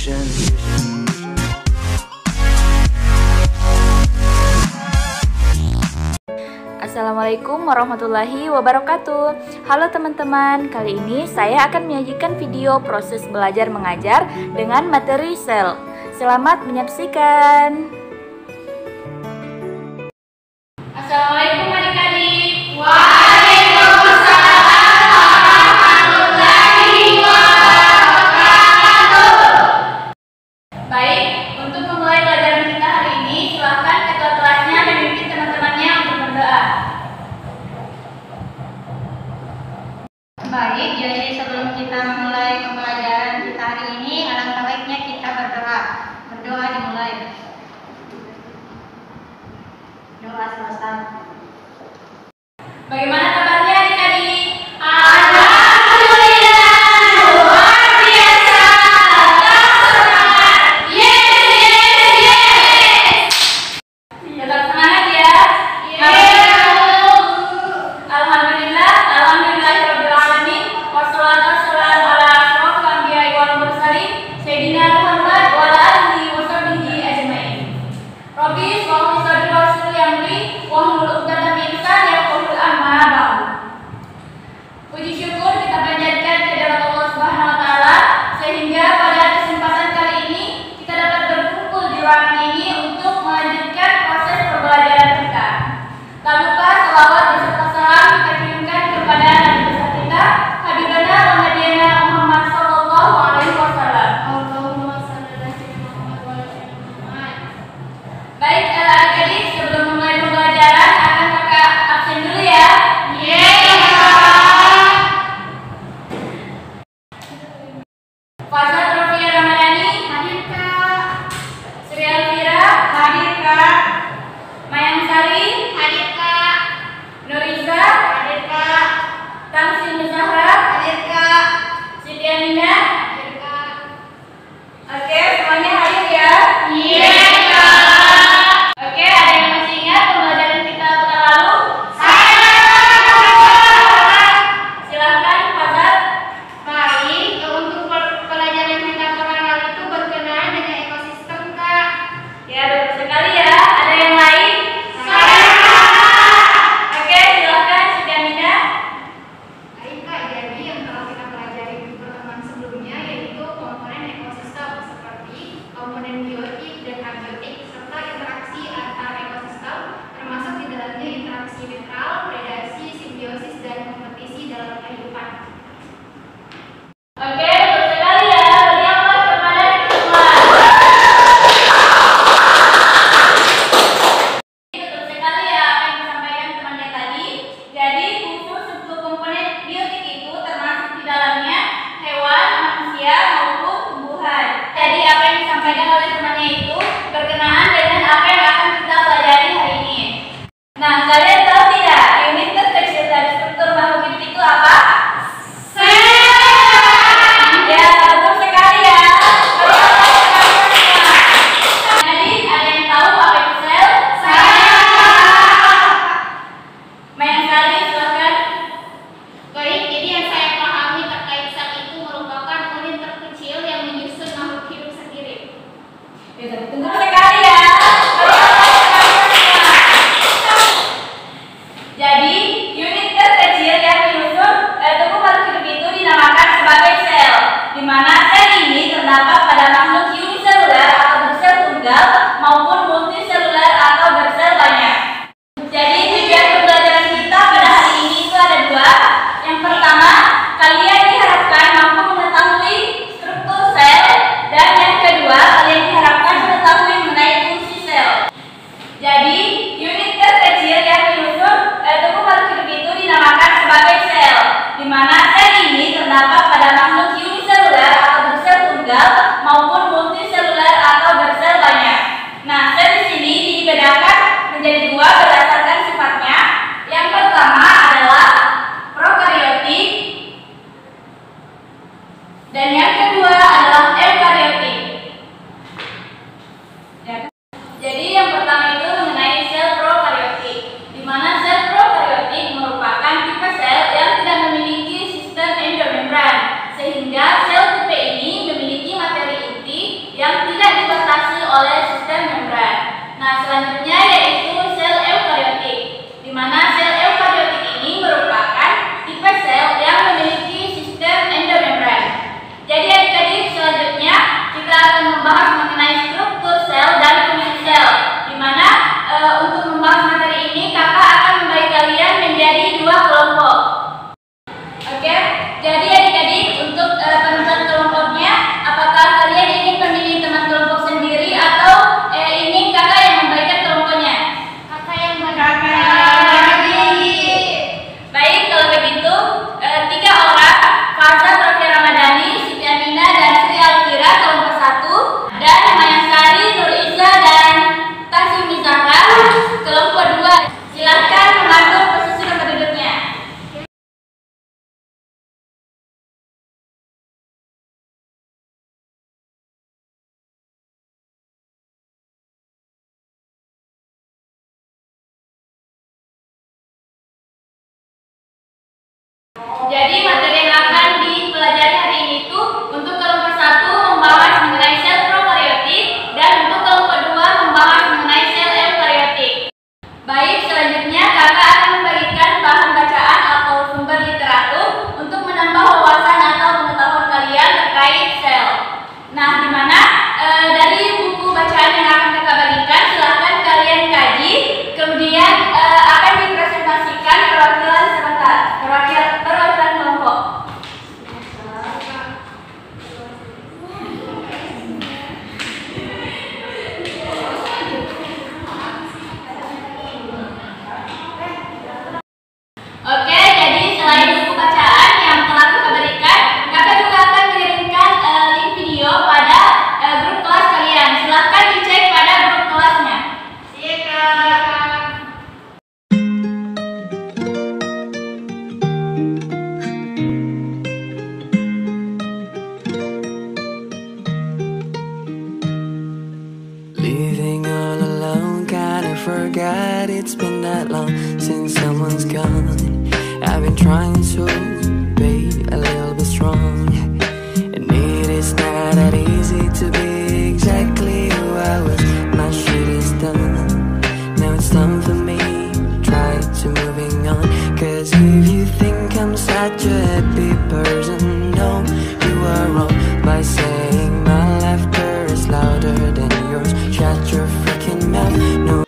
Assalamualaikum warahmatullahi wabarakatuh. Halo teman-teman, kali ini saya akan menyajikan video proses belajar mengajar dengan materi sel. Selamat menyaksikan. Assalamualaikum adik-adik. Waalaikumsalam warahmatullahi wabarakatuh. Baik, untuk memulai pelajaran kita hari ini, silakan ketua kelasnya memimpin teman-temannya untuk berdoa. Baik, jadi sebelum kita memulai pembelajaran kita hari ini, alangkah baiknya kita berdoa. Berdoa dimulai. Doa selesai. Bagaimana kabarnya adik-adik? Alhamdulillah, luar biasa. Yes. Tetap semangat ya. Alhamdulillahirabbil alamin. Wassalatu wassalamu ala asyrofil anbiya'i wal mursalin sayyidina Muhammad wa ala alihi wa sahbihi ajmain. Rabbi shrah li sadri wa yassir li amri wahlul 'uqdatam min lisani yafqahu amma ba'du. Puji syukur kita panjatkan kehadirat Allah Subhanahu wa taala sehingga pada kesempatan kali ini kita dapat berkumpul di ruangan ini untuk melanjutkan proses pembelajaran kita. Tak lupa selawat beserta salam kita kirimkan kepada Nabi besar kita Habibana wa Nabiana Muhammad sallallahu alaihi wasallam. Allahumma shalli ala sayyidina Muhammad wa ala ali Muhammad. Baik, adik-adik, sebelum memulai pembelajaran akan kakak absen dulu ya. Fasa Jadi materi yang akan dipelajari hari ini itu untuk kelompok 1 membahas mengenai sel prokariotik dan untuk kelompok 2 membahas mengenai sel eukariotik. Baik, selanjutnya kakak akan membagikan bahan bacaan atau sumber literatur untuk menambah wawasan atau pengetahuan kalian terkait sel. Nah, dimana dari buku bacaan yang akan kakak bagikan silahkan kalian kaji, kemudian akan dipresentasikan perwakilan sebentar, perwakilan kelompok. Oke, jadi selain buku bacaan yang telah kita berikan, kakak juga akan mengirimkan link video pada grup kelas kalian. Silahkan dicek pada grup kelasnya. Iya, Kak. Living all alone, kinda forgot it's been that long since someone's gone. I've been trying to be a little bit strong, and it is not that easy to be exactly who I was. My shit is done, now it's time for me. Try to moving on, cause if you think I'm such a happy person, no, you are wrong by saying my laughter is louder than yours. Shut your freaking mouth, no.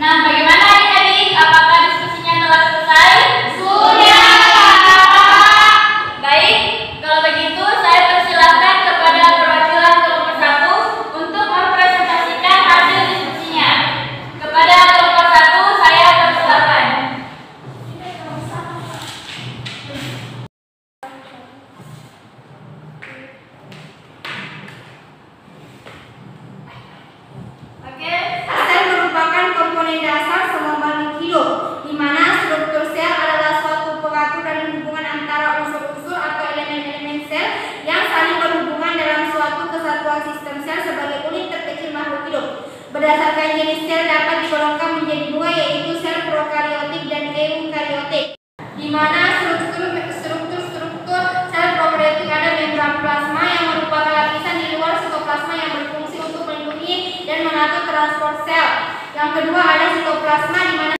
Nah, bagaimana adik-adik? Apakah diskusinya telah selesai? Sudah. Baik, kalau begitu saya persilahkan kepada perwakilan kelompok 1 untuk mempresentasikan hasil diskusinya. Kepada kelompok 1 saya persilahkan. Oke. Sel merupakan komponen dasar semua makhluk hidup, di mana struktur sel adalah suatu pengatur dan hubungan antara unsur-unsur atau elemen-elemen sel yang saling berhubungan dalam suatu kesatuan sistem sel sebagai unit terkecil makhluk hidup. Berdasarkan jenis sel dapat digolongkan menjadi dua, yaitu sel prokariotik dan eukariotik, di mana struktur sel prokariotik ada membran plasma yang merupakan lapisan di luar sitoplasma yang berfungsi untuk melindungi dan mengatur transport sel. Yang kedua ada sitoplasma, di mana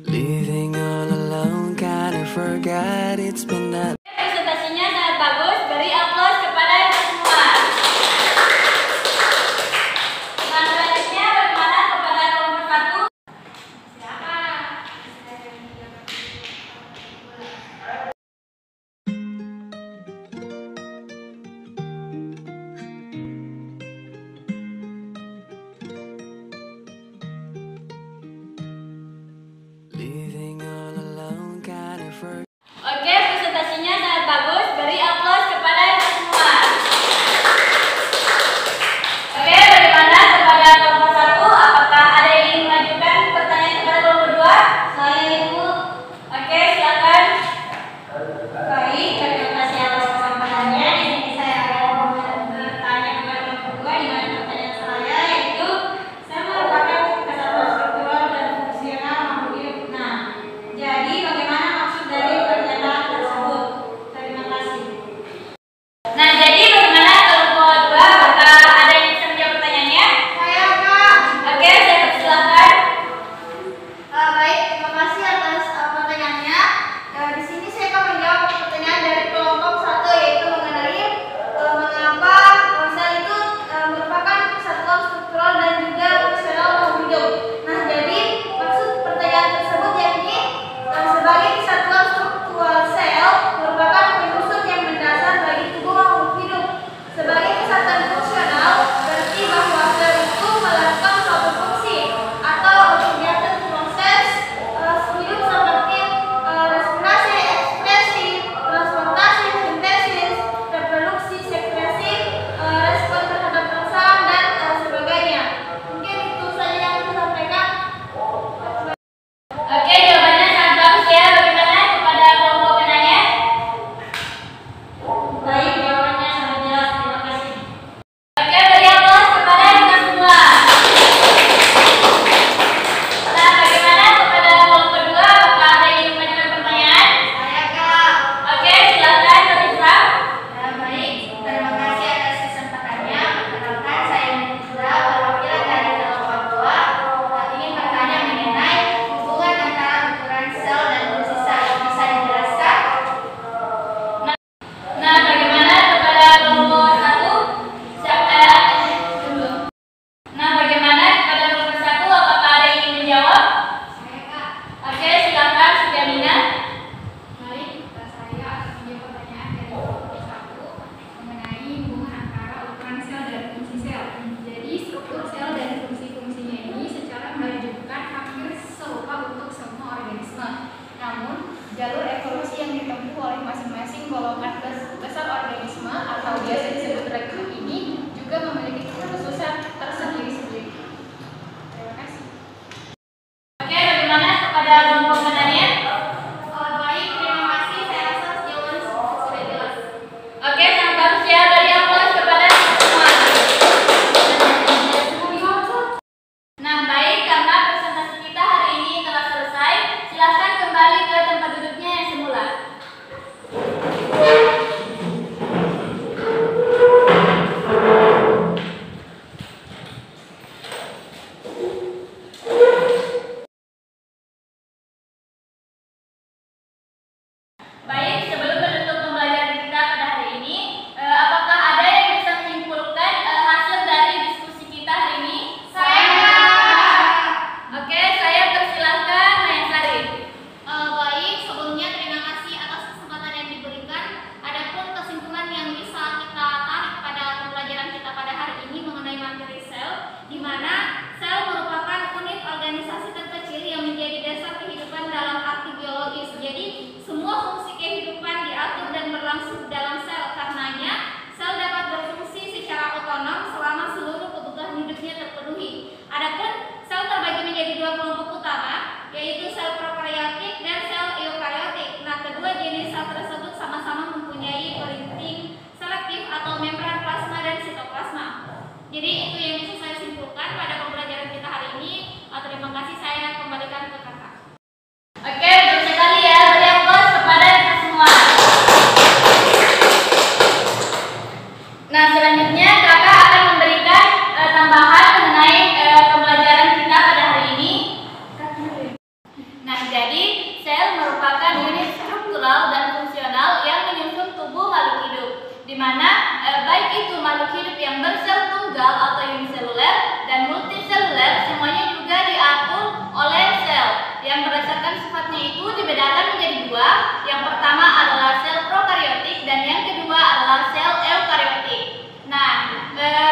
Living all alone, kinda forgot it's been that Presentasinya sangat bagus, beri aplaus kepada semua. Nah, selanjutnya bagaimana kepada kelompok 1? dua. Yang pertama adalah sel prokariotik dan yang kedua adalah sel eukariotik. Nah,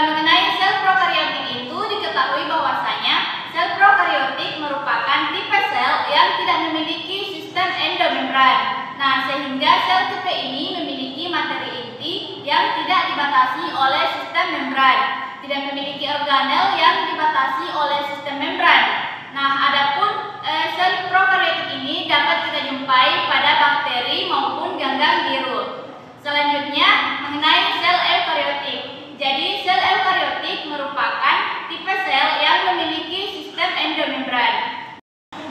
mengenai sel prokariotik itu diketahui bahwasanya sel prokariotik merupakan tipe sel yang tidak memiliki sistem endomembran. Nah, sehingga sel tipe ini memiliki materi inti yang tidak dibatasi oleh sistem membran, tidak memiliki organel yang dibatasi oleh sistem membran. Nah, adapun sel prokariotik ini dapat kita jumpai pada bakteri maupun ganggang biru. Selanjutnya, mengenai sel eukariotik. Jadi, sel eukariotik merupakan tipe sel yang memiliki sistem endomembran.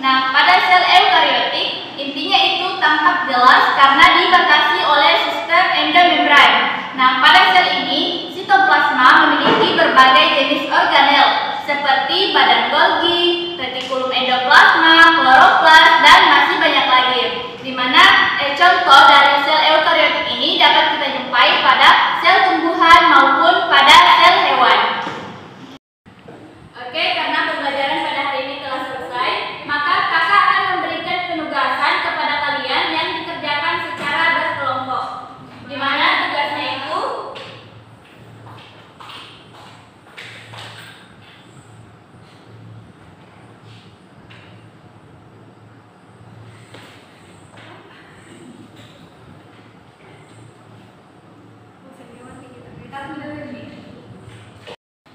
Nah, pada sel eukariotik, intinya itu tampak jelas karena dibatasi oleh sistem endomembran. Nah, pada sel ini, sitoplasma memiliki berbagai jenis organel seperti badan Golgi, retikulum endoplasma, kloroplas, dan masih banyak lagi. Di mana contoh dari sel eukariotik ini dapat kita jumpai pada sel tumbuhan maupun pada sel hewan. Oke, karena pembelajaran pada hari ini telah selesai, maka kakak akan memberikan penugasan kepada kalian yang dikerjakan secara berkelompok. Di mana tugasnya itu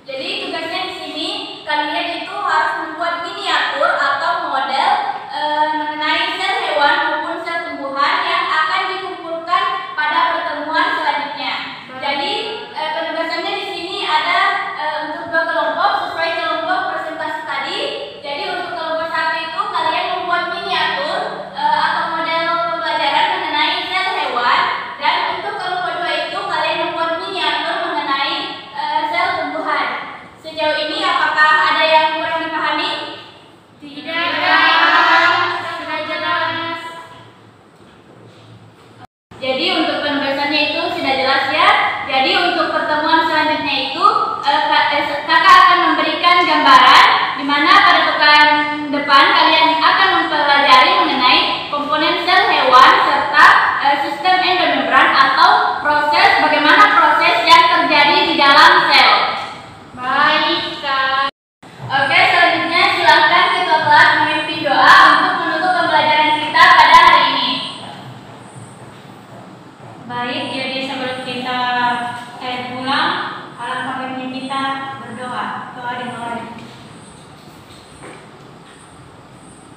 jadi tugasnya di sini kalian itu harus membuat miniatur atau model mengenai sel hewan maupun sel tumbuhan yang akan dikumpulkan pada pertemuan selanjutnya. Jadi penugasannya di sini ada untuk dua kelompok sesuai kelompok presentasi tadi. Jadi untuk kelompok satu itu kalian membuat miniatur atau model pembelajaran mengenai sel hewan, dan untuk kelompok dua itu kalian membuat miniatur mengenai sel tumbuhan. Sejauh ini apakah ada yang kurang dipahami? Tidak. Sudah jelas. Jadi untuk penugasannya itu sudah jelas ya. Jadi untuk pertemuan selanjutnya itu kakak akan memberikan gambaran di mana pada pekan depan kalian akan mempelajari mengenai komponen sel hewan serta sistem endomembran atau bagaimana proses yang terjadi di dalam sel. Baik, Kak. Oke, selanjutnya silakan kita kelas memimpin doa untuk menutup pembelajaran kita pada hari ini. Baik, jadi sebelum kita pulang, alangkah baiknya kita berdoa. Doa dimulai.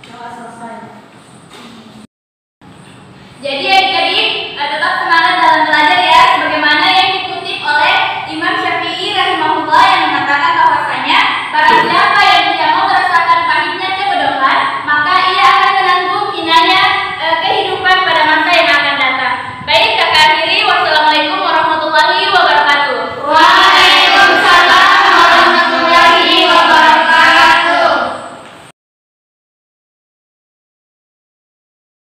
Doa selesai.